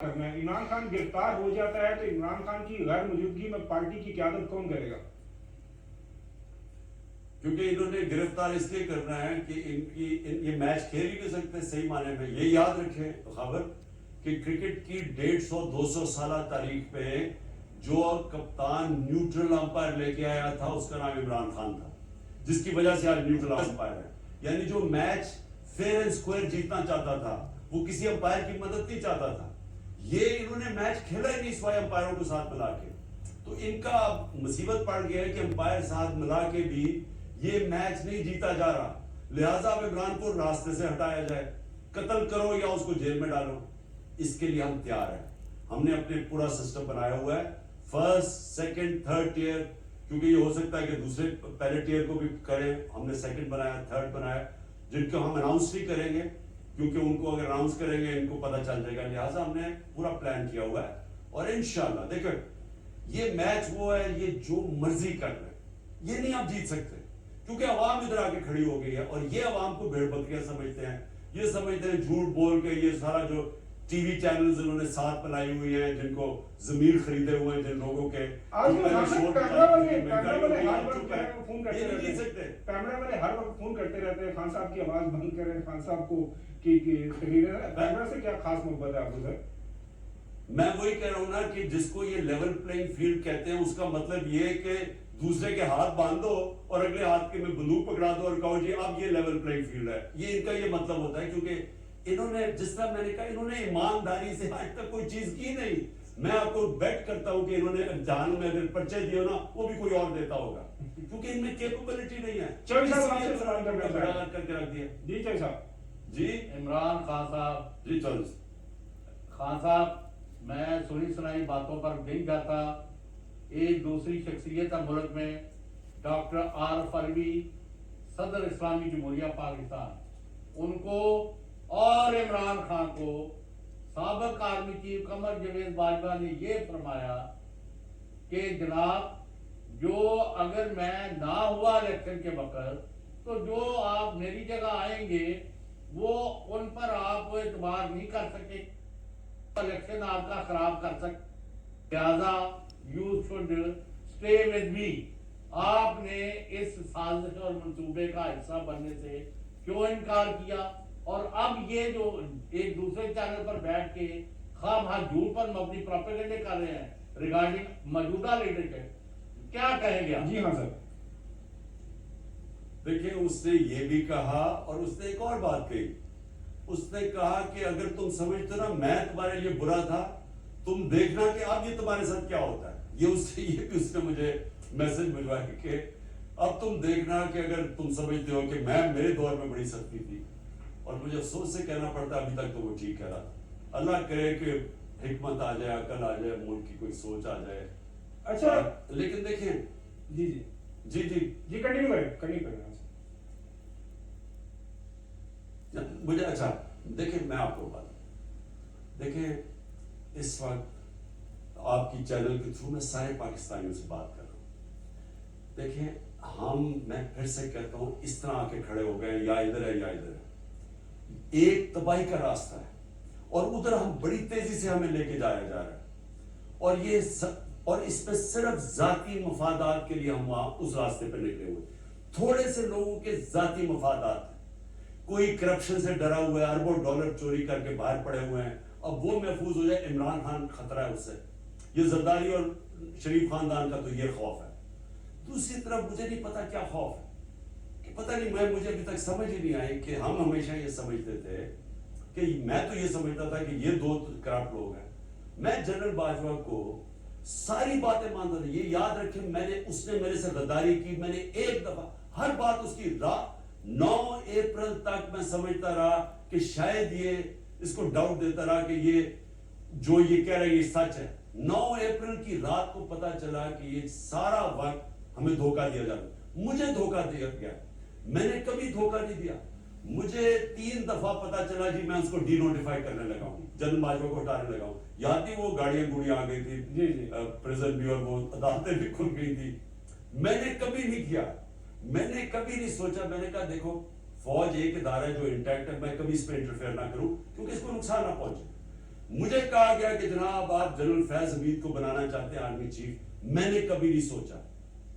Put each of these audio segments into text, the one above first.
کرنا ہے. عمران خان گرفتار ہو جاتا ہے تو عمران خان کی غیر موجودگی میں پارٹی کی قیادت کون کرے گا؟ کیونکہ انہوں نے گرفتار اس لیے کرنا ہے کہ یہ میچ کھیل ہی نہیں سکتے صحیح معنی میں. یہ یاد رکھیں خبر کہ کرکٹ کی 150-200 سالہ تاریخ پہ جو کپتان نیوٹرل امپائر لے کے آیا تھا اس کا نام عمران خان تھا، جس کی وجہ سے آج نیوٹرل امپائر ہے. یعنی جو میچ فیئر اینڈ سکوئر جیتنا چاہتا تھا وہ کسی امپائر کی مدد نہیں چاہتا تھا. یہ انہوں نے میچ کھیلا ہی نہیں سوائے امپائروں کو ساتھ ملا کے. تو ان کا مصیبت پڑ گیا ہے کہ امپائر ساتھ ملا کے بھی یہ میچ نہیں جیتا جا رہا. لہٰذا اب عمران کو راستے سے ہٹایا جائے، قتل کرو یا اس کو جیل میں ڈالو. اس کے لیے ہم تیار ہیں. ہم نے اپنے پورا سسٹم بنایا ہوا ہے، فرسٹ سیکنڈ تھرڈ ٹیئر، کیونکہ یہ ہو سکتا ہے کہ دوسرے پہلے ٹیئر کو بھی کریں. ہم نے سیکنڈ بنایا، تھرڈ بنایا، جن کو ہم اناؤنس نہیں کریں گے کیونکہ ان کو اگر اناؤنس کریں گے ان کو پتہ چل جائے گا. لہٰذا ہم نے پورا پلان کیا ہوا ہے اور انشاءاللہ دیکھیں یہ میچ وہ ہے، یہ جو مرضی کر لیں یہ نہیں آپ جیت سکتے کیونکہ عوام ادھر آ کے کھڑی ہو گئی ہے. اور یہ عوام کو بھیڑ بکریاں سمجھتے ہیں، یہ سمجھتے ہیں جھوٹ بول کے یہ سارا جو ٹی وی چینلز انہوں نے ساتھ بنائی ہوئی ہیں، جن کو ضمیر خریدے ہوئے ہیں جن لوگوں کے کیمرہ والے ہر وقت فون کرتے رہتے ہیں خان صاحب کی آواز بند کریں، خان صاحب کو کی کیمرہ سے کیا خاص محبت ہے آپ کو؟ سر میں وہی کہہ رہا ہوں نا کہ جس کو یہ لیول پلینگ فیلڈ کہتے ہیں اس کا مطلب یہ ہے کہ دوسرے کے ہاتھ باندھ دو اور اگلے ہاتھ کے میں بندوق پکڑا دو اور کہو جی اب یہ لیول پلینگ فیلڈ ہے. یہ ان کا یہ مطلب ہوتا ہے کیونکہ انہوں نے جس طرح میں نے کہا انہوں نے ایمانداری سے آج تک کوئی چیز کی نہیں. میں آپ کو بیٹ کرتا ہوں کہ انہوں نے جہان میں اگر پرچے دیے نا وہ بھی کوئی اور دیتا ہوگا کیونکہ ان میں کیپبلٹی نہیں ہے. کر کے رکھ دیا. جی چوہدری صاحب. جی عمران خان صاحب. جی چوہدری خان صاحب میں سنی سنائی باتوں پر نہیں جاتا. ایک دوسری شخصیت ہے ملک میں، ڈاکٹر عارف علوی صدر اسلامی جمہوریہ پاکستان، ان کو اور عمران خان کو سابق آرمی چیف قمر جاوید باجوہ نے یہ فرمایا کہ جناب جو اگر میں نہ ہوا الیکشن کے وقت تو جو آپ میری جگہ آئیں گے وہ ان پر آپ اعتبار نہیں کر سکے، الیکشن آپ کا خراب کر سکتے، لہذا you should stay with me. آپ نے اس سازش اور منصوبے کا حصہ بننے سے کیوں انکار کیا؟ اور اب یہ جو ایک دوسرے چینل پر بیٹھ کے خواہ مخواہ جھوٹ پر مبنی پروپیگنڈے کر رہے ہیں ریگارڈنگ موجودہ لیڈرشپ، کیا کہیں گے؟ جی ہاں سر. دیکھیں اس نے یہ بھی کہا اور اس نے ایک اور بات کہی. اس نے کہا کہ اگر تم سمجھتے نا میں تمہارے لیے برا تھا تم دیکھنا کہ اب یہ تمہارے ساتھ کیا ہوتا ہے. یہ بھی اس نے مجھے میسج بھجوایا کہ اب تم دیکھنا کہ اگر تم سمجھتے ہو کہ میرے دور میں بڑی سختی تھی. اور مجھے افسوس سے کہنا پڑتا ابھی تک تو وہ ٹھیک کہہ رہا تھا. اللہ کرے کہ حکمت آ جائے، عقل آ جائے، ملک کی کوئی سوچ آ جائے. اچھا لیکن دیکھیں جی جی جی جی جی کنٹینیو کریں. مجھے اچھا دیکھیں میں آپ کو بات دیکھیں اس وقت آپ کی چینل کے تھرو میں سارے پاکستانیوں سے بات کر رہا ہوں. دیکھیں میں پھر سے کہتا ہوں اس طرح آ کے کھڑے ہو گئے یا ادھر ہے یا ادھر ہے. ایک تباہی کا راستہ ہے اور ادھر ہم بڑی تیزی سے ہمیں لے کے جایا جا رہا ہے اور اس پہ صرف ذاتی مفادات کے لیے ہم وہاں اس راستے پہ نکلے ہوئے. تھوڑے سے لوگوں کے ذاتی مفادات ہیں، کوئی کرپشن سے ڈرا ہوا ہے، اربوں ڈالر چوری کر کے باہر پڑے ہوئے ہیں، اب وہ محفوظ ہو جائے. عمران خان خطرہ ہے اس سے، یہ زرداری اور شریف خاندان کا تو یہ خوف ہے. دوسری طرف مجھے نہیں پتا کیا خوف ہے کہ پتہ نہیں مجھے ابھی تک سمجھ ہی نہیں آئی کہ ہم ہمیشہ یہ سمجھتے تھے کہ میں تو یہ سمجھتا تھا کہ یہ دو کرپٹ لوگ ہیں. میں جنرل باجوہ کو ساری باتیں مانتا تھا. یہ یاد رکھیں اس نے میرے سے غداری کی. میں نے ایک دفعہ ہر بات اس کی 9 اپریل تک میں سمجھتا رہا کہ شاید یہ اس کو ڈاؤٹ دیتا رہا کہ یہ جو یہ کہہ رہے یہ سچ ہے. 9 اپریل کی رات کو پتا چلا کہ یہ سارا وقت ہمیں دھوکہ دیا جا رہا. مجھے دھوکہ دیا گیا، میں نے کبھی دھوکہ نہیں دیا. مجھے 3 دفعہ پتا چلا جی میں اس کو ڈی نوٹیفائی کرنے لگا ہوں، جنرل باجوہ کو ہٹانے لگا ہوں. یاد نہیں وہ گاڑیاں آ گئی تھی پریزن بھی اور وہ عدالتیں بھی کھل گئی تھی. میں نے کبھی نہیں کیا، میں نے کبھی نہیں سوچا. میں نے کہا دیکھو فوج ایک ادارہ ہے جو انٹیکٹ ہے، میں کبھی اس پہ انٹرفیئر نہ کروں کیونکہ اس کو نقصان نہ پہنچے. مجھے کہا گیا کہ جناب آپ جنرل فیض حمید کو بنانا چاہتے ہیں آرمی چیف، میں نے کبھی نہیں سوچا.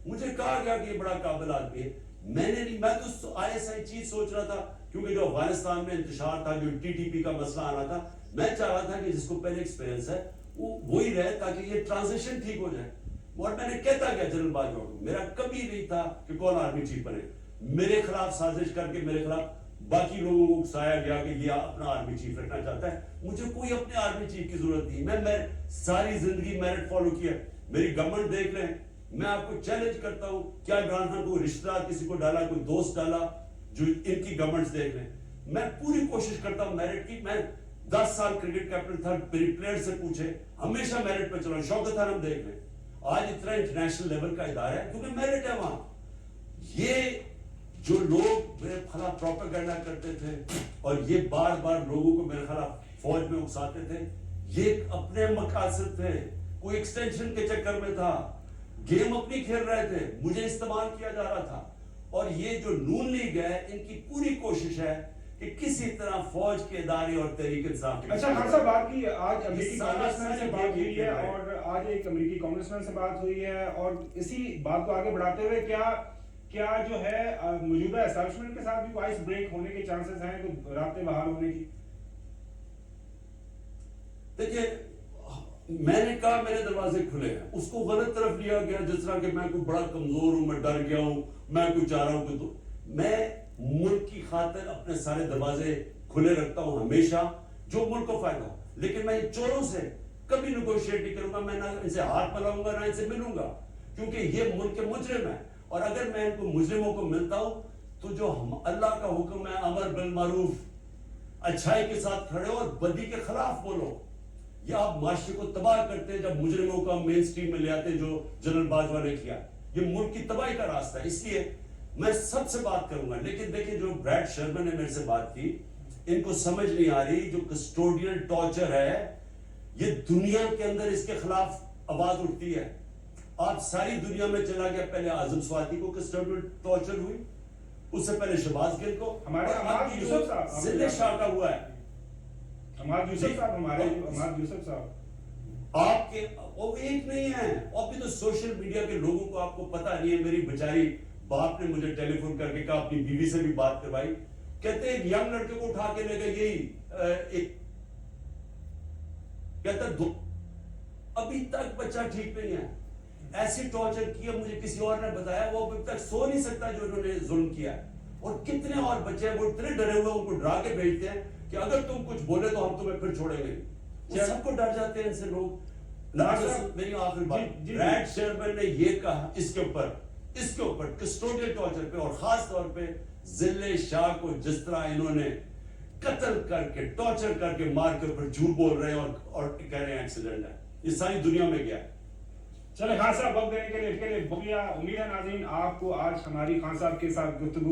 مجھے کہا گیا کہ یہ بڑا قابل آدمی ہے، میں نے نہیں، میں تو ISI چیز سوچ رہا تھا، کیونکہ جو افغانستان میں انتشار تھا، جو TTP کا مسئلہ آنا تھا، میں چاہ رہا تھا کہ جس کو پہلے ایکسپیرینس ہے وہ وہی رہے تاکہ یہ ٹرانزیشن ٹھیک ہو جائے. اور میں نے کہتا گیا جنرل باجوہ کو، میرا کبھی نہیں تھا کہ کون آرمی چیف بنے. میرے خلاف سازش کر کے میرے خلاف باقی لوگوں کو اکسایا گیا کہ یہ اپنا آرمی چیف رکھنا چاہتا ہے. مجھے کوئی اپنے آرمی چیف کی ضرورت نہیں. میں ساری زندگی میرٹ فالو کیا. میری گورنمنٹ دیکھ لیں. میں آپ کو چیلنج کرتا ہوں، کیا عمران خان کو رشتہ دار کسی کو ڈالا، کوئی دوست ڈالا جو ان کی گورنمنٹس دیکھ لیں. میں پوری کوشش کرتا ہوں میرٹ کی. میں 10 سال کرکٹ کیپٹن تھا، میری پلیئر سے پوچھے، ہمیشہ میرٹ پہ چلا. شوکت خان ہم دیکھ لیں، آج اتنا انٹرنیشنل لیول کا ادارہ ہے کیونکہ میرٹ ہے وہاں. یہ جو لوگ میرے خلاف پروپیگنڈا کرتے تھے اور یہ بار بار لوگوں کو میرے خلاف فوج میں اکساتے تھے، یہ اپنے مقاصد تھے، کوئی ایکسٹینشن کے چکر میں تھا، گیم اپنی کھیل رہے تھے، مجھے استعمال کیا جا رہا تھا. اور یہ جو نون لیگ ہے، ان کی پوری کوشش ہے کہ کسی طرح فوج کے ادارے اور تحریک انصاف کے. اچھا خان صاحب، بات کی آج امریکی کانگریسمین سے بات ہوئی ہے، اور آج ایک امریکی کانگریسمین سے بات ہوئی ہے، اور اسی بات کو آگے بڑھاتے ہوئے کیا جو ہے موجودہ اسٹیبلشمنٹ کے ساتھ بھی وائس بریک ہونے کے چانسز ہیں، کوئی رابطے بحال ہونے کی؟ دیکھیے، میں نے کہا میرے دروازے کھلے ہیں، اس کو غلط طرف لیا گیا جس طرح کہ میں کوئی بڑا کمزور ہوں، میں ڈر گیا ہوں، میں کوئی چاہ رہا ہوں کہ تو میں ملک کی خاطر اپنے سارے دروازے کھلے رکھتا ہوں ہمیشہ، جو ملک کو فائدہ ہو. لیکن میں چوروں سے کبھی نیگوشیٹ نہیں کروں گا، میں نہ ان سے ہاتھ ملاؤں گا نہ ان سے ملوں گا، کیونکہ یہ ملک کے مجرم ہیں. اور اگر میں ان کو مجرموں کو ملتا ہوں تو جو اللہ کا حکم ہے امر بالمعروف، اچھائی کے ساتھ کھڑے ہو اور بدی کے خلاف بولو. یہ آپ معاشرے کو تباہ کرتے ہیں جب مجرموں کا مین سٹریم میں لے آتے، جو جنرل باجوہ نے کیا. یہ ملک کی تباہی کا راستہ ہے. اس لیے میں سب سے بات کروں گا. لیکن دیکھیں، جو بریڈ شرمن نے میرے سے بات کی، ان کو سمجھ نہیں آ رہی جو کسٹوڈیل ٹارچر ہے، یہ دنیا کے اندر اس کے خلاف آواز اٹھتی ہے. آپ ساری دنیا میں چلا گیا، پہلے اعظم سواتی کو کسٹوڈیل ٹارچر ہوئی، اس سے پہلے شہباز گل کو، ہمارے حماد یوسف صاحب، ضلع شاہ کا ہوا ہے. حماد یوسف صاحب، ہمارے حماد یوسف صاحب آپ کے وہ ایک نہیں ہیں. اور بھی تو سوشل میڈیا کے لوگوں کو آپ کو پتا نہیں ہے. میری بیچاری باپ نے مجھے ٹیلی فون کر کے کہا، اپنی بیوی سے بھی بات کروائی، کہتے ہیں ایک ینگ لڑکے کو اٹھا کے لے گئے، یہی ایک کہتا ابھی تک بچہ ٹھیک نہیں ہے. ایسی ٹارچر کیا، مجھے کسی اور نے بتایا، وہ ابھی تک سو نہیں سکتا جو انہوں نے ظلم کیا. اور کتنے اور بچے ہیں، وہ اتنے ڈرے ہوئے، ان کو ڈرا کے بھیجتے ہیں کہ اگر تم کچھ بولے تو ہم تمہیں پھر چھوڑیں گے. وہ سب کو ڈر جاتے ہیں ان سے لوگ. میری آخری بات، بریڈ شرمن نے یہ کہا اس کے اوپر کسٹوڈیل ٹارچر پہ، اور خاص طور پہ ضلع شاہ کو جس طرح انہوں نے قتل کر کے، ٹارچر کر کے، مار کے اوپر جھوٹ بول رہے ہیں اور کہہ رہے ہیں ایکسیڈنٹ ہے. یہ ساری دنیا میں گیا. چلے خان صاحب، وقت دینے کے لیے بہت امید ہے ناظرین آپ کو آج ہماری خان صاحب کے ساتھ گفتگو